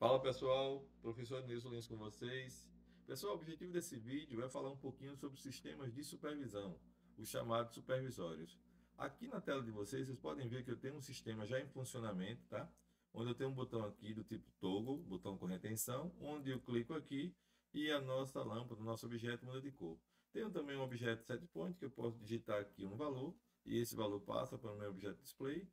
Fala pessoal, professor Nilson Lins com vocês. Pessoal, o objetivo desse vídeo é falar um pouquinho sobre sistemas de supervisão, os chamados supervisórios. Aqui na tela de vocês podem ver que eu tenho um sistema já em funcionamento, tá? Onde eu tenho um botão aqui do tipo toggle, botão com retenção, onde eu clico aqui e a nossa lâmpada, o nosso objeto muda de cor. Tenho também um objeto setPoint que eu posso digitar aqui um valor e esse valor passa para o meu objeto display.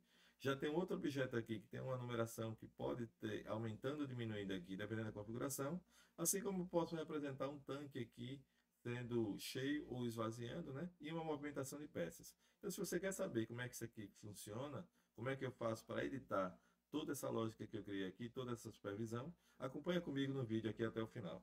Já tem outro objeto aqui que tem uma numeração que pode ter aumentando ou diminuindo aqui, dependendo da configuração. Assim como eu posso representar um tanque aqui sendo cheio ou esvaziando, né? E uma movimentação de peças. Então, se você quer saber como é que isso aqui funciona, como é que eu faço para editar toda essa lógica que eu criei aqui, toda essa supervisão, acompanha comigo no vídeo aqui até o final.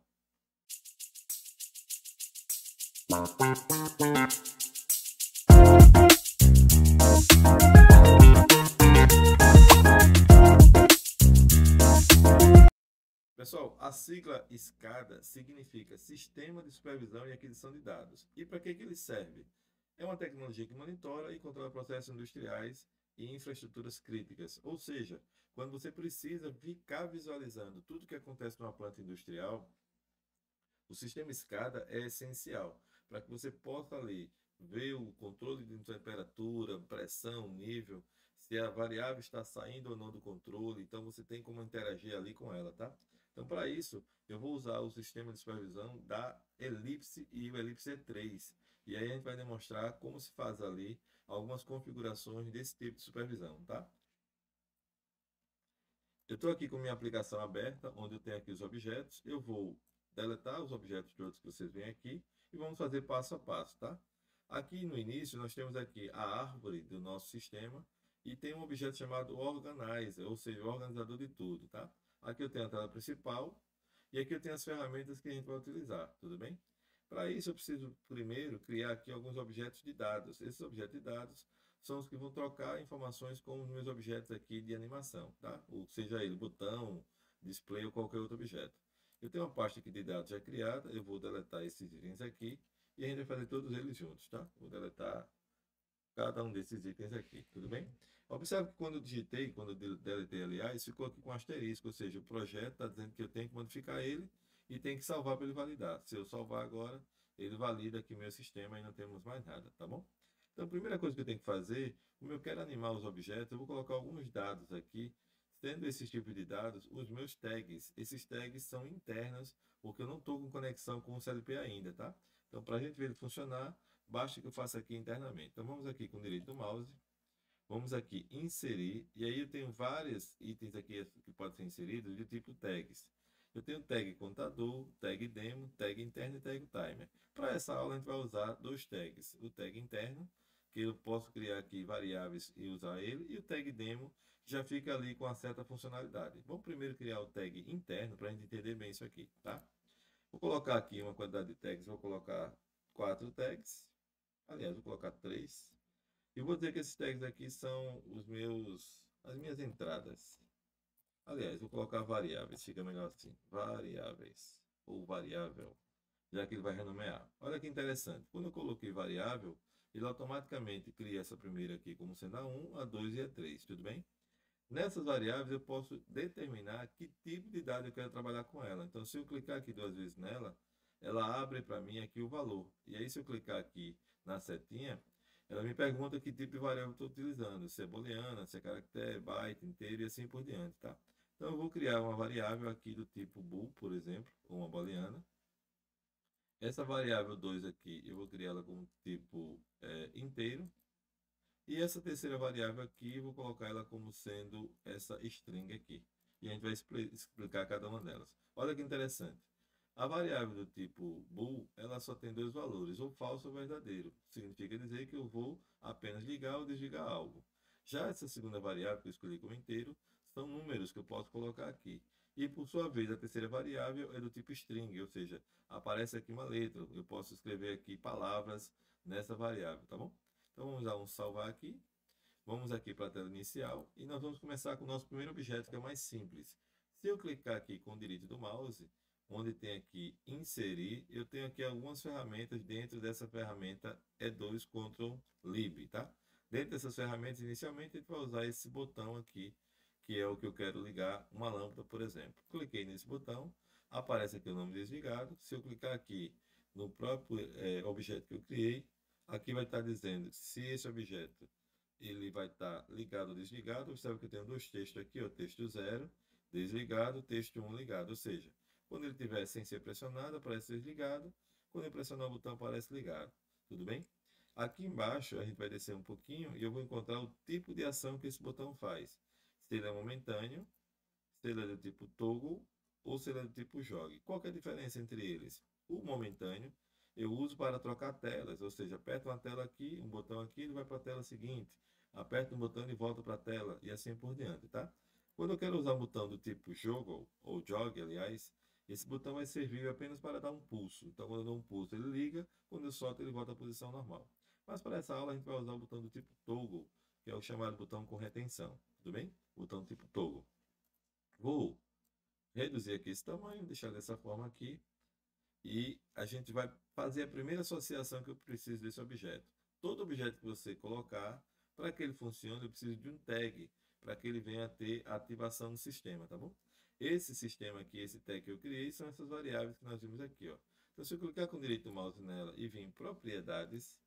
Pessoal, a sigla SCADA significa Sistema de Supervisão e Aquisição de Dados. E para que ele serve? É uma tecnologia que monitora e controla processos industriais e infraestruturas críticas. Ou seja, quando você precisa ficar visualizando tudo que acontece numa planta industrial, o sistema SCADA é essencial para que você possa ali ver o controle de temperatura, pressão, nível, se a variável está saindo ou não do controle, então você tem como interagir ali com ela, tá? Então, para isso, eu vou usar o sistema de supervisão da Ellipse e o Ellipse E3. E aí a gente vai demonstrar como se faz ali algumas configurações desse tipo de supervisão, tá? Eu estou aqui com minha aplicação aberta, onde eu tenho aqui os objetos. Eu vou deletar os objetos de outros que vocês veem aqui e vamos fazer passo a passo, tá? Aqui no início nós temos aqui a árvore do nosso sistema e tem um objeto chamado Organizer, ou seja, o organizador de tudo, tá? Aqui eu tenho a tela principal e aqui eu tenho as ferramentas que a gente vai utilizar, tudo bem? Para isso eu preciso primeiro criar aqui alguns objetos de dados. Esses objetos de dados são os que vão trocar informações com os meus objetos aqui de animação, tá? Ou seja ele botão, display ou qualquer outro objeto. Eu tenho uma pasta aqui de dados já criada, eu vou deletar esses itens aqui e a gente vai fazer todos eles juntos, tá? Vou deletar cada um desses itens aqui, tudo bem? Observe que quando eu digitei, quando eu deletei, aliás, ficou aqui com asterisco, ou seja, o projeto está dizendo que eu tenho que modificar ele e tem que salvar para ele validar. Se eu salvar agora, ele valida aqui o meu sistema e não temos mais nada, tá bom? Então, a primeira coisa que eu tenho que fazer, como eu quero animar os objetos, eu vou colocar alguns dados aqui, sendo esses tipos de dados os meus tags. Esses tags são internos, porque eu não estou com conexão com o CLP ainda, tá? Então, para a gente ver ele funcionar, basta que eu faça aqui internamente. Então, vamos aqui com o direito do mouse, vamos aqui inserir, e aí eu tenho vários itens aqui que podem ser inseridos de tipo tags. Eu tenho tag contador, tag demo, tag interno e tag timer. Para essa aula a gente vai usar dois tags, o tag interno, que eu posso criar aqui variáveis e usar ele, e o tag demo já fica ali com uma certa funcionalidade. Vamos primeiro criar o tag interno para a gente entender bem isso aqui, tá? Vou colocar aqui uma quantidade de tags, vou colocar 4 tags, aliás, vou colocar 3. E vou dizer que esses tags aqui são as minhas entradas. Aliás, vou colocar variáveis, fica melhor assim. Variáveis, ou variável, já que ele vai renomear. Olha que interessante. Quando eu coloquei variável, ele automaticamente cria essa primeira aqui como sendo a 1, a 2 e a 3, tudo bem? Nessas variáveis eu posso determinar que tipo de dado eu quero trabalhar com ela. Então, se eu clicar aqui duas vezes nela, ela abre para mim aqui o valor. E aí, se eu clicar aqui na setinha, ela me pergunta que tipo de variável eu estou utilizando. Se é booleana, se é caractere, byte, inteiro e assim por diante, tá? Então, eu vou criar uma variável aqui do tipo bool, por exemplo, ou uma booleana. Essa variável 2 aqui, eu vou criar ela como tipo inteiro. E essa terceira variável aqui, eu vou colocar ela como sendo essa string aqui. E a gente vai explicar cada uma delas. Olha que interessante. A variável do tipo bool, ela só tem dois valores, ou falso ou verdadeiro. Significa dizer que eu vou apenas ligar ou desligar algo. Já essa segunda variável que eu escolhi como inteiro, são números que eu posso colocar aqui. E por sua vez, a terceira variável é do tipo string, ou seja, aparece aqui uma letra. Eu posso escrever aqui palavras nessa variável, tá bom? Então vamos dar um salvar aqui. Vamos aqui para a tela inicial e nós vamos começar com o nosso primeiro objeto, que é o mais simples. Se eu clicar aqui com o direito do mouse, onde tem aqui inserir, eu tenho aqui algumas ferramentas dentro dessa ferramenta E2 Ctrl Lib, tá? Dentro dessas ferramentas, inicialmente, a gente vai usar esse botão aqui, que é o que eu quero ligar uma lâmpada, por exemplo. Cliquei nesse botão, aparece aqui o nome desligado. Se eu clicar aqui no próprio objeto que eu criei, aqui vai estar dizendo se esse objeto ele vai estar ligado ou desligado. Observe que eu tenho dois textos aqui, ó, texto 0, desligado, texto 1, ligado. Ou seja, quando ele estiver sem ser pressionado, aparece desligado. Quando eu pressionar o botão, aparece ligado. Tudo bem? Aqui embaixo, a gente vai descer um pouquinho e eu vou encontrar o tipo de ação que esse botão faz. Se ele é momentâneo, se ele é do tipo toggle ou se ele é do tipo jogue. Qual que é a diferença entre eles? O momentâneo eu uso para trocar telas, ou seja, aperto uma tela aqui, um botão aqui, ele vai para a tela seguinte. Aperto um botão e volta para a tela e assim por diante, tá? Quando eu quero usar um botão do tipo joggle, ou jog, aliás, esse botão vai servir apenas para dar um pulso. Então, quando eu dou um pulso, ele liga, quando eu solto, ele volta à posição normal. Mas para essa aula, a gente vai usar o botão do tipo toggle, que é o chamado botão com retenção, tudo bem? Botão do tipo toggle. Vou reduzir aqui esse tamanho, deixar dessa forma aqui, e a gente vai fazer a primeira associação que eu preciso desse objeto. Todo objeto que você colocar, para que ele funcione, eu preciso de um tag, para que ele venha a ter ativação no sistema, tá bom? Esse sistema aqui, esse tag que eu criei, são essas variáveis que nós vimos aqui, ó. Então, se eu clicar com o direito do mouse nela e vir em propriedades,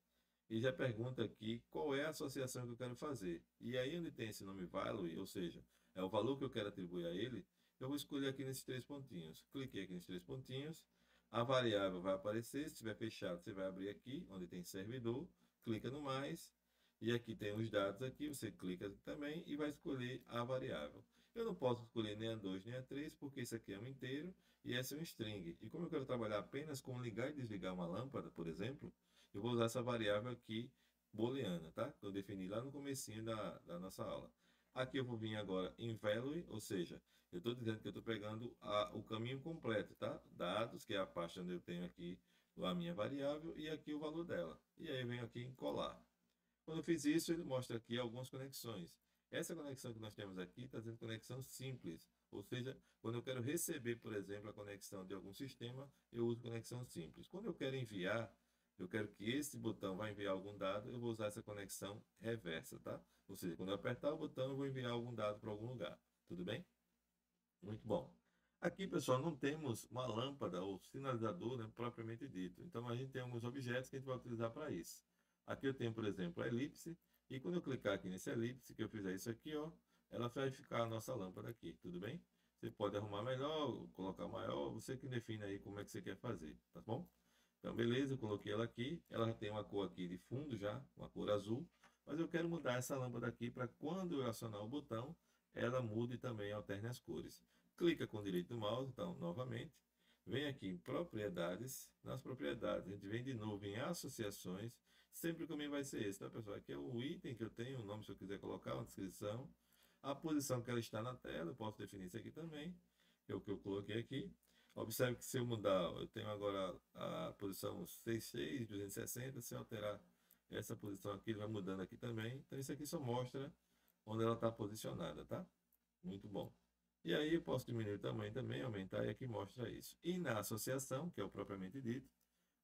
e já pergunta aqui qual é a associação que eu quero fazer. E aí onde tem esse nome value, ou seja, é o valor que eu quero atribuir a ele, eu vou escolher aqui nesses três pontinhos. Cliquei aqui nesses três pontinhos, a variável vai aparecer, se estiver fechado você vai abrir aqui, onde tem servidor, clica no mais, e aqui tem os dados aqui, você clica aqui também e vai escolher a variável. Eu não posso escolher nem a 2 nem a 3, porque isso aqui é um inteiro e essa é um string. E como eu quero trabalhar apenas com ligar e desligar uma lâmpada, por exemplo, eu vou usar essa variável aqui, booleana, tá? Que eu defini lá no comecinho da nossa aula. Aqui eu vou vir agora em value, ou seja, eu estou dizendo que eu estou pegando o caminho completo, tá? Dados, que é a pasta onde eu tenho aqui a minha variável, e aqui o valor dela. E aí eu venho aqui em colar. Quando eu fiz isso, ele mostra aqui algumas conexões. Essa conexão que nós temos aqui está dizendo conexão simples. Ou seja, quando eu quero receber, por exemplo, a conexão de algum sistema, eu uso conexão simples. Quando eu quero enviar, eu quero que esse botão vai enviar algum dado, eu vou usar essa conexão reversa, tá? Ou seja, quando eu apertar o botão, eu vou enviar algum dado para algum lugar. Tudo bem? Muito bom. Aqui, pessoal, não temos uma lâmpada ou sinalizador, né, propriamente dito. Então, a gente tem alguns objetos que a gente vai utilizar para isso. Aqui eu tenho, por exemplo, a elipse. E quando eu clicar aqui nesse elipse, que eu fizer isso aqui, ó, ela vai ficar a nossa lâmpada aqui, tudo bem? Você pode arrumar melhor, colocar maior, você que define aí como é que você quer fazer, tá bom? Então, beleza, eu coloquei ela aqui. Ela já tem uma cor aqui de fundo já, uma cor azul. Mas eu quero mudar essa lâmpada aqui para quando eu acionar o botão, ela mude também, alterne as cores. Clica com o direito do mouse, então, novamente. Vem aqui em propriedades. Nas propriedades, a gente vem de novo em associações. Sempre comigo vai ser esse, tá, pessoal? Aqui é o item que eu tenho, o nome se eu quiser colocar, uma descrição. A posição que ela está na tela, eu posso definir isso aqui também, que é o que eu coloquei aqui. Observe que se eu mudar, eu tenho agora a posição 66, 260, se eu alterar essa posição aqui, ele vai mudando aqui também. Então isso aqui só mostra onde ela está posicionada, tá? Muito bom. E aí eu posso diminuir o tamanho também, aumentar, e aqui mostra isso. E na associação, que é o propriamente dito,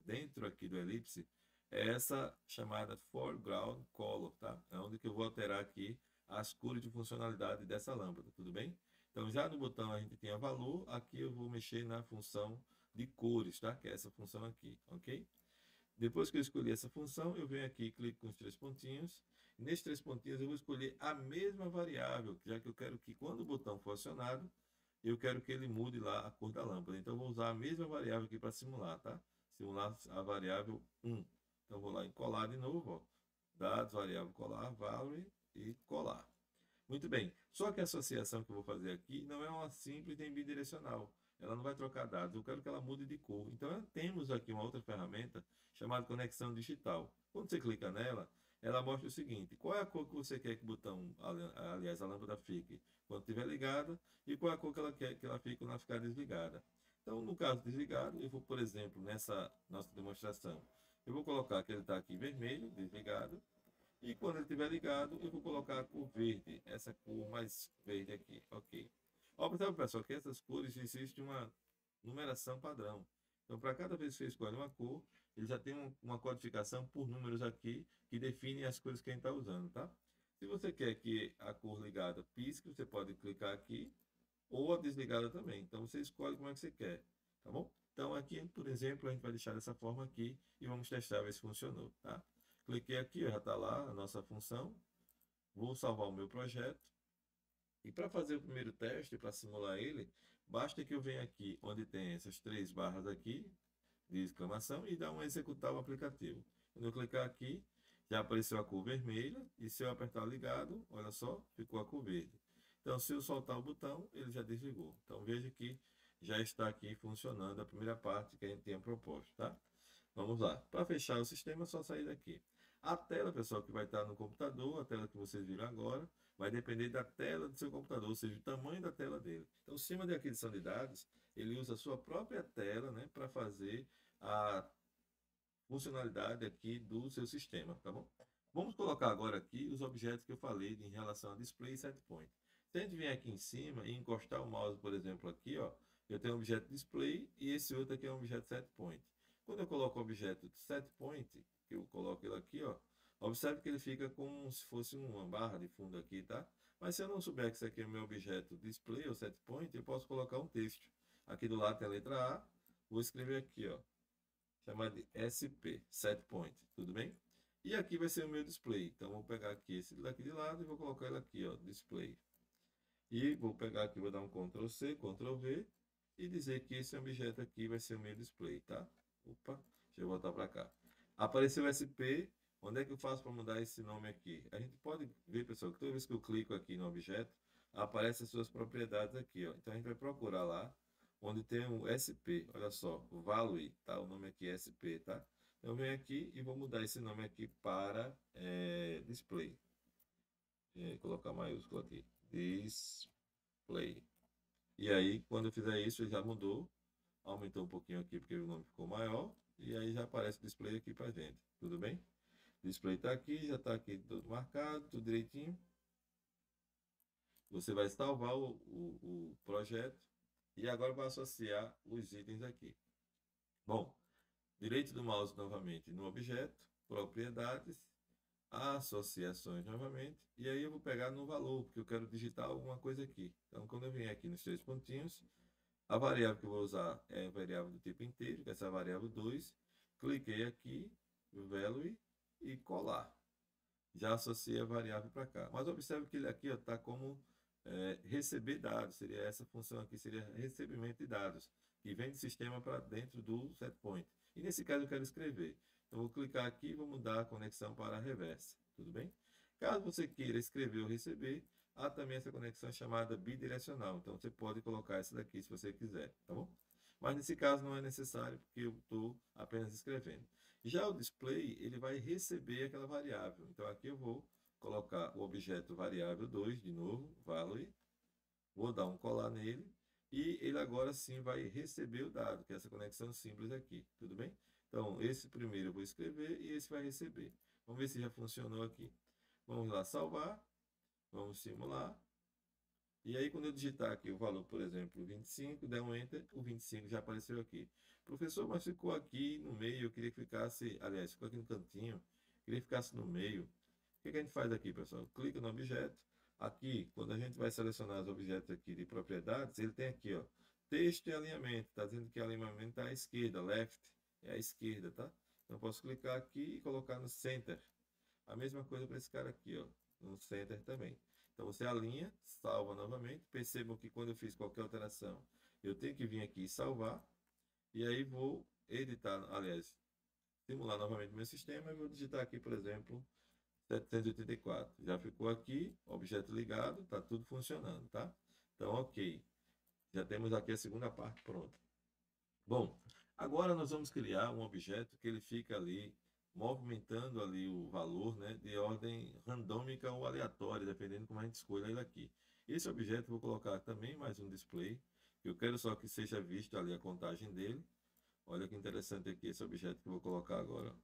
dentro aqui do elipse, é essa chamada foreground color, tá? É onde que eu vou alterar aqui as cores de funcionalidade dessa lâmpada, tudo bem? Então, já no botão a gente tinha valor, aqui eu vou mexer na função de cores, tá? Que é essa função aqui, ok? Depois que eu escolhi essa função, eu venho aqui e clico com os três pontinhos. Nesses três pontinhos eu vou escolher a mesma variável, já que eu quero que quando o botão for acionado, eu quero que ele mude lá a cor da lâmpada. Então, eu vou usar a mesma variável aqui para simular, tá? Simular a variável 1. Então, vou lá em colar de novo, ó. Dados, variável colar, value e colar. Muito bem. Só que a associação que eu vou fazer aqui não é uma simples nem bidirecional. Ela não vai trocar dados. Eu quero que ela mude de cor. Então, temos aqui uma outra ferramenta chamada conexão digital. Quando você clica nela, ela mostra o seguinte: qual é a cor que você quer que o botão, aliás, a lâmpada fique quando estiver ligada, e qual é a cor que ela quer que ela fique quando ela ficar desligada. Então, no caso desligado, eu vou, por exemplo, nessa nossa demonstração, eu vou colocar que ele está aqui vermelho, desligado, e quando ele estiver ligado, eu vou colocar a cor verde, essa cor mais verde aqui, ok. Observe, pessoal, que essas cores existe uma numeração padrão. Então, para cada vez que você escolhe uma cor, ele já tem uma codificação por números aqui que define as cores que a gente está usando, tá? Se você quer que a cor ligada pisque, você pode clicar aqui, ou a desligada também. Então você escolhe como é que você quer, tá bom? Então aqui, por exemplo, a gente vai deixar dessa forma aqui e vamos testar ver se funcionou, tá? Cliquei aqui, ó, já está lá a nossa função. Vou salvar o meu projeto. E para fazer o primeiro teste, para simular ele, basta que eu venha aqui onde tem essas três barras aqui de exclamação e dar um executar o aplicativo. Quando eu clicar aqui, já apareceu a cor vermelha e se eu apertar ligado, olha só, ficou a cor verde. Então, se eu soltar o botão, ele já desligou. Então, veja que já está aqui funcionando a primeira parte que a gente tinha proposto, tá? Vamos lá. Para fechar o sistema, é só sair daqui. A tela, pessoal, que vai estar no computador, a tela que vocês viram agora, vai depender da tela do seu computador, ou seja, o tamanho da tela dele. Então, o sistema de aquisição de dados, ele usa a sua própria tela, né, para fazer a funcionalidade aqui do seu sistema, tá bom? Vamos colocar agora aqui os objetos que eu falei em relação a display e setpoint. Se a gente vier aqui em cima e encostar o mouse, por exemplo, aqui, ó, eu tenho um objeto display e esse outro aqui é um objeto setpoint. Quando eu coloco o objeto setpoint, que eu coloco ele aqui, ó, observe que ele fica como se fosse uma barra de fundo aqui, tá? Mas se eu não souber que isso aqui é o meu objeto display ou setpoint, eu posso colocar um texto. Aqui do lado tem a letra A, vou escrever aqui, ó, chamar de SP, setpoint, tudo bem? E aqui vai ser o meu display. Então, vou pegar aqui esse daqui de lado e vou colocar ele aqui, ó, display. E vou pegar aqui, vou dar um Ctrl C, Ctrl V e dizer que esse objeto aqui vai ser o meu display, tá? Opa, deixa eu voltar para cá. Apareceu SP, onde é que eu faço para mudar esse nome aqui? A gente pode ver, pessoal, que toda vez que eu clico aqui no objeto, aparecem as suas propriedades aqui, ó. Então, a gente vai procurar lá, onde tem o SP, olha só, value, tá? O nome aqui é SP, tá? Então, eu venho aqui e vou mudar esse nome aqui para display. Colocar maiúsculo aqui, display. E aí, quando eu fizer isso, ele já mudou. Aumentou um pouquinho aqui porque o nome ficou maior. E aí já aparece o display aqui pra gente. Tudo bem? O display está aqui, já está aqui tudo marcado, tudo direitinho. Você vai salvar o projeto. E agora vai associar os itens aqui. Bom, direito do mouse novamente no objeto, propriedades, associações novamente, e aí eu vou pegar no valor, porque eu quero digitar alguma coisa aqui. Então, quando eu venho aqui nos três pontinhos, a variável que eu vou usar é a variável do tipo inteiro, que é essa variável 2. Cliquei aqui, value, e colar. Já associei a variável para cá. Mas observe que ele aqui está como receber dados, seria essa função aqui, seria recebimento de dados, que vem do sistema para dentro do setpoint. E nesse caso eu quero escrever. Então, vou clicar aqui e vou mudar a conexão para a reversa. Tudo bem? Caso você queira escrever ou receber, há também essa conexão chamada bidirecional. Então, você pode colocar essa daqui se você quiser, tá bom? Mas nesse caso não é necessário, porque eu estou apenas escrevendo. Já o display, ele vai receber aquela variável. Então, aqui eu vou colocar o objeto variável 2, de novo, value. Vou dar um colar nele. E ele agora sim vai receber o dado, que é essa conexão simples aqui. Tudo bem? Então, esse primeiro eu vou escrever e esse vai receber. Vamos ver se já funcionou aqui. Vamos lá salvar. Vamos simular. E aí, quando eu digitar aqui o valor, por exemplo, 25, der um Enter, o 25 já apareceu aqui. Professor, mas ficou aqui no meio, eu queria que ficasse, aliás, ficou aqui no cantinho, queria que ficasse no meio. O que a gente faz aqui, pessoal? Clica no objeto. Aqui, quando a gente vai selecionar os objetos aqui de propriedades, ele tem aqui, ó, texto e alinhamento. Está dizendo que o alinhamento está à esquerda, left, é à esquerda, tá? Então, eu posso clicar aqui e colocar no center. A mesma coisa para esse cara aqui, ó, no center também. Então você alinha, salva novamente. Percebam que quando eu fiz qualquer alteração, eu tenho que vir aqui e salvar. E aí vou editar, aliás, simular novamente o meu sistema e vou digitar aqui, por exemplo, 784. Já ficou aqui, objeto ligado, está tudo funcionando, tá? Então, ok. Já temos aqui a segunda parte pronta. Bom, agora nós vamos criar um objeto que ele fica ali movimentando ali o valor, né, de ordem randômica ou aleatória, dependendo como a gente escolha ele aqui. Esse objeto eu vou colocar também mais um display. Eu quero só que seja visto ali a contagem dele. Olha que interessante aqui esse objeto que eu vou colocar agora.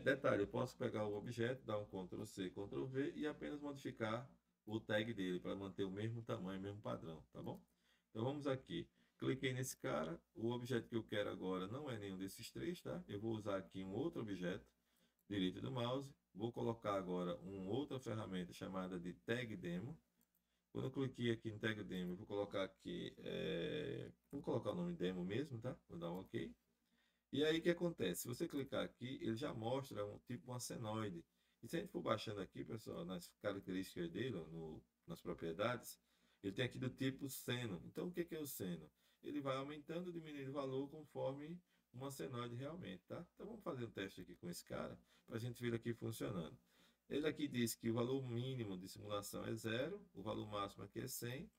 Detalhe, eu posso pegar o objeto, dar um Ctrl C, Ctrl V e apenas modificar o tag dele para manter o mesmo tamanho, o mesmo padrão, tá bom? Então vamos aqui. Cliquei nesse cara, o objeto que eu quero agora não é nenhum desses três, tá? Eu vou usar aqui um outro objeto, direito do mouse, vou colocar agora uma outra ferramenta chamada de Tag Demo. Quando eu cliquei aqui no Tag Demo, eu vou colocar aqui, vou colocar o nome Demo mesmo, tá? Vou dar um OK. E aí o que acontece? Se você clicar aqui, ele já mostra um tipo uma senoide. E se a gente for baixando aqui, pessoal, nas características dele, nas propriedades, ele tem aqui do tipo seno. Então o que é o seno? Ele vai aumentando e diminuindo o valor conforme uma senoide realmente, tá? Então vamos fazer um teste aqui com esse cara, para a gente ver aqui funcionando. Ele aqui diz que o valor mínimo de simulação é 0, o valor máximo aqui é 100.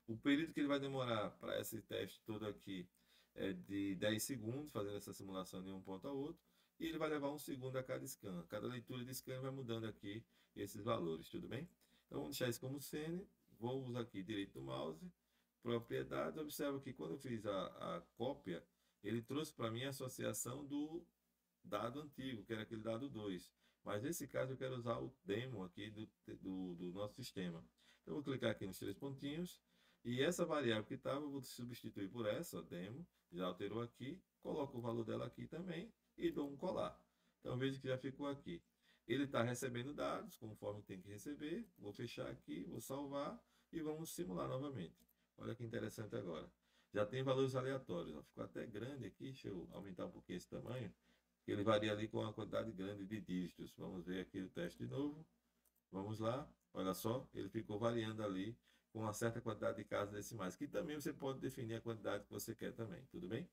O período que ele vai demorar para esse teste todo aqui é de 10 segundos, fazendo essa simulação de um ponto a outro, e ele vai levar 1 segundo a cada scan. Cada leitura de scan vai mudando aqui esses valores, tudo bem? Então vamos deixar isso como cena, vou usar aqui direito do mouse, propriedades, observa que quando eu fiz a cópia, ele trouxe para mim a associação do dado antigo, que era aquele dado 2. Mas nesse caso eu quero usar o demo aqui do nosso sistema. Então eu vou clicar aqui nos 3 pontinhos, e essa variável que estava, eu vou substituir por essa, demo, já alterou aqui, coloco o valor dela aqui também e dou um colar. Então veja que já ficou aqui. Ele está recebendo dados, conforme tem que receber, vou fechar aqui, vou salvar e vamos simular novamente. Olha que interessante agora. Já tem valores aleatórios, ó, ficou até grande aqui, deixa eu aumentar um pouquinho esse tamanho, que ele varia ali com uma quantidade grande de dígitos. Vamos ver aqui o teste de novo. Vamos lá, olha só, ele ficou variando ali com uma certa quantidade de casas decimais, que também você pode definir a quantidade que você quer também, tudo bem?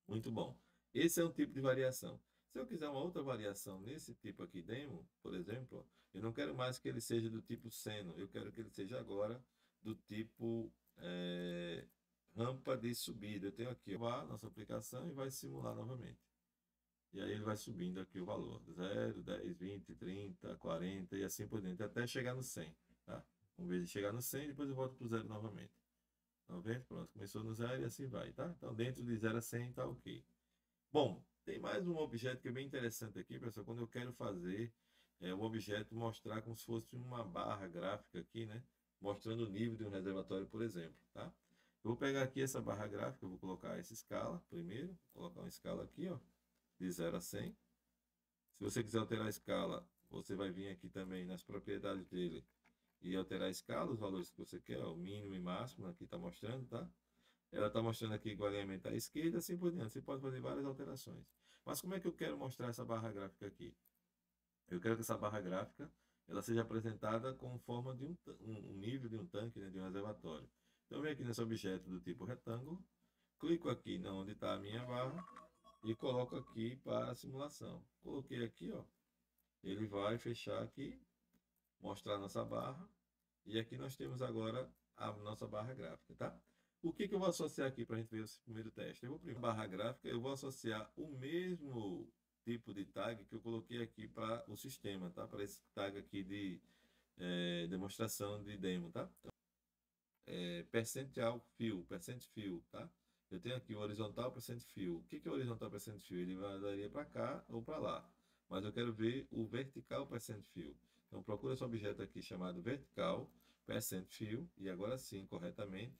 Muito bom. Esse é um tipo de variação. Se eu quiser uma outra variação nesse tipo aqui, demo, por exemplo, eu não quero mais que ele seja do tipo seno, eu quero que ele seja agora do tipo rampa de subida. Eu tenho aqui a nossa aplicação e vai simular novamente. E aí ele vai subindo aqui o valor, 0, 10, 20, 30, 40 e assim por diante, até chegar no 100, tá? Vamos ver ele chegar no 100, depois eu volto para o 0 novamente. 90, pronto, começou no 0 e assim vai, tá? Então dentro de 0 a 100 tá ok. Bom, tem mais um objeto que é bem interessante aqui, pessoal, quando eu quero fazer um objeto mostrar como se fosse uma barra gráfica aqui, né? Mostrando o nível de um reservatório, por exemplo, tá? Eu vou pegar aqui essa barra gráfica, eu vou colocar essa escala primeiro, vou colocar uma escala aqui, ó, de 0 a 100. Se você quiser alterar a escala, você vai vir aqui também nas propriedades dele e alterar a escala, os valores que você quer, o mínimo e máximo, aqui está mostrando, tá? Ela está mostrando aqui que o alinhamento à esquerda, assim por diante. Você pode fazer várias alterações. Mas como é que eu quero mostrar essa barra gráfica aqui? Eu quero que essa barra gráfica ela seja apresentada com forma de um nível de um tanque, né, de um reservatório. Então, eu venho aqui nesse objeto do tipo retângulo, clico aqui onde está a minha barra e coloco aqui para a simulação. Coloquei aqui, ó, ele vai fechar aqui, mostrar a nossa barra, e aqui nós temos agora a nossa barra gráfica, tá? O que eu vou associar aqui para a gente ver esse primeiro teste? Eu vou primeiro barra gráfica, eu vou associar o mesmo tipo de tag que eu coloquei aqui para o sistema, tá? Para esse tag aqui de demonstração de demo, tá? Então, percentual fill, percent fill, tá? Eu tenho aqui o horizontal percent fill. O que é o horizontal percent fill? Ele varia para cá ou para lá. Mas eu quero ver o vertical percent fill. Então procura esse objeto aqui chamado vertical percent fill. E agora sim, corretamente.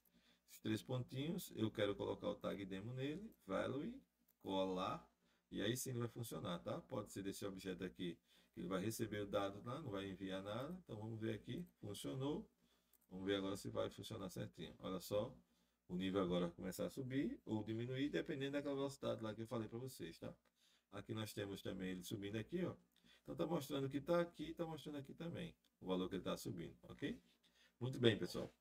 Os 3 pontinhos, eu quero colocar o tag demo nele, value, colar. E aí sim ele vai funcionar, tá? Pode ser desse objeto aqui, que ele vai receber o dado lá, não vai enviar nada. Então vamos ver aqui, funcionou. Vamos ver agora se vai funcionar certinho. Olha só, o nível agora vai começar a subir ou diminuir, dependendo daquela velocidade lá que eu falei para vocês, tá? Aqui nós temos também ele subindo aqui, ó. Então tá mostrando que tá aqui, tá mostrando aqui também o valor que ele está subindo, ok? Muito bem, pessoal.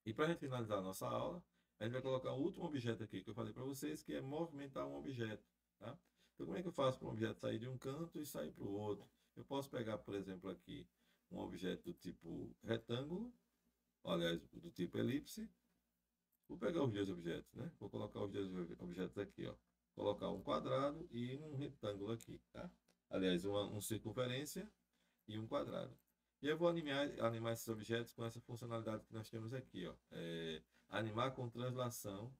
E para a gente finalizar a nossa aula, a gente vai colocar o último objeto aqui que eu falei para vocês, que é movimentar um objeto, tá? Então como é que eu faço para um objeto sair de um canto e sair para o outro? Eu posso pegar, por exemplo, aqui um objeto do tipo retângulo, aliás, do tipo elipse. Vou pegar os dois objetos, né? Vou colocar os dois objetos aqui, ó. Colocar um quadrado e um retângulo aqui, tá? Aliás, uma circunferência e um quadrado. E eu vou animar esses objetos com essa funcionalidade que nós temos aqui, ó. Animar com translação,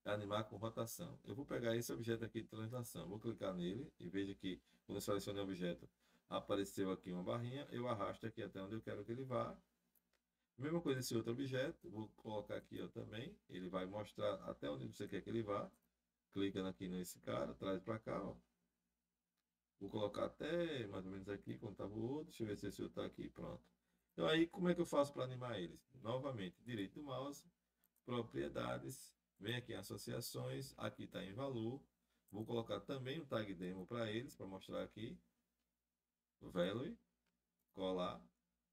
animar com rotação. Eu vou pegar esse objeto aqui de translação, vou clicar nele e veja que quando eu selecionei o objeto, apareceu aqui uma barrinha, eu arrasto aqui até onde eu quero que ele vá. Mesma coisa esse outro objeto, vou colocar aqui ó, também, ele vai mostrar até onde você quer que ele vá. Clica aqui nesse cara, traz para cá, ó. Vou colocar até mais ou menos aqui, quando estava o outro. Deixa eu ver se esse outro está aqui, pronto. Então aí, como é que eu faço para animar eles? Novamente, direito do mouse, propriedades, vem aqui em associações, aqui está em valor. Vou colocar também um tag demo para eles, para mostrar aqui. Value, colar.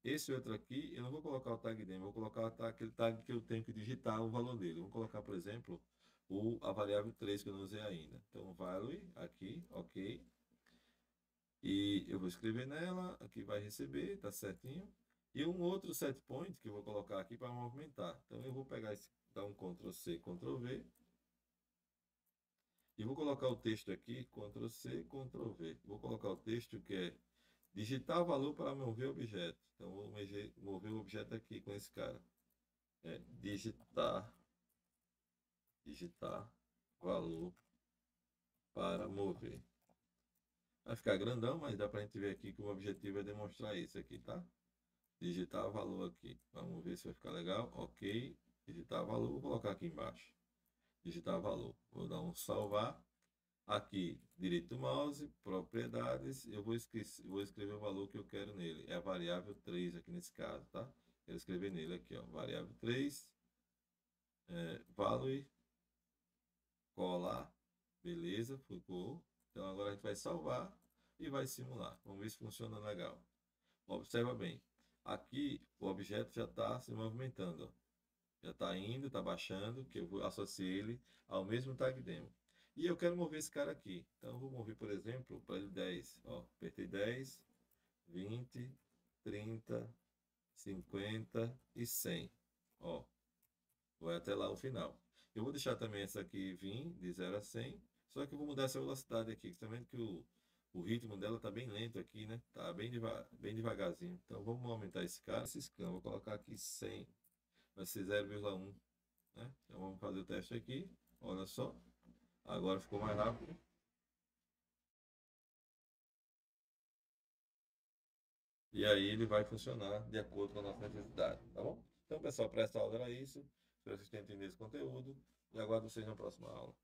Esse outro aqui, eu não vou colocar o tag demo, vou colocar aquele tag que eu tenho que digitar o valor dele. Vou colocar, por exemplo, a variável 3 que eu não usei ainda. Então, value, aqui, ok. E eu vou escrever nela, aqui vai receber, tá certinho. E um outro set point que eu vou colocar aqui para movimentar. Então, eu vou pegar esse, dar um Ctrl C, Ctrl V. E vou colocar o texto aqui, Ctrl C, Ctrl V. Vou colocar o texto que é digitar valor para mover objeto. Então, vou mover o objeto aqui com esse cara. É digitar valor para mover. Vai ficar grandão, mas dá para a gente ver aqui que o objetivo é demonstrar isso aqui, tá? Digitar valor aqui. Vamos ver se vai ficar legal. Ok. Digitar valor. Vou colocar aqui embaixo. Digitar valor. Vou dar um salvar. Aqui, direito do mouse, propriedades. Eu vou escrever o valor que eu quero nele. É a variável 3 aqui nesse caso, tá? Quero escrever nele aqui, ó. Variável 3. Value. Colar. Beleza, ficou. Então agora a gente vai salvar e vai simular. Vamos ver se funciona legal. Observa bem. Aqui o objeto já está se movimentando. Ó. Já está indo, está baixando, que eu vou associar ele ao mesmo tag demo. E eu quero mover esse cara aqui. Então eu vou mover, por exemplo, para ele 10. Ó, apertei 10, 20, 30, 50 e 100. Ó, vai até lá o final. Eu vou deixar também essa aqui vir de 0 a 100. Só que eu vou mudar essa velocidade aqui. Você está vendo que o ritmo dela está bem lento aqui, né? Tá bem devagarzinho. Então vamos aumentar esse cara. Esse scan, vou colocar aqui 100. Vai ser 0,1. Né? Então vamos fazer o teste aqui. Olha só. Agora ficou mais rápido. E aí ele vai funcionar de acordo com a nossa necessidade, tá bom? Então, pessoal, para essa aula era isso. Espero que vocês tenham entendido esse conteúdo. E aguardo vocês na próxima aula.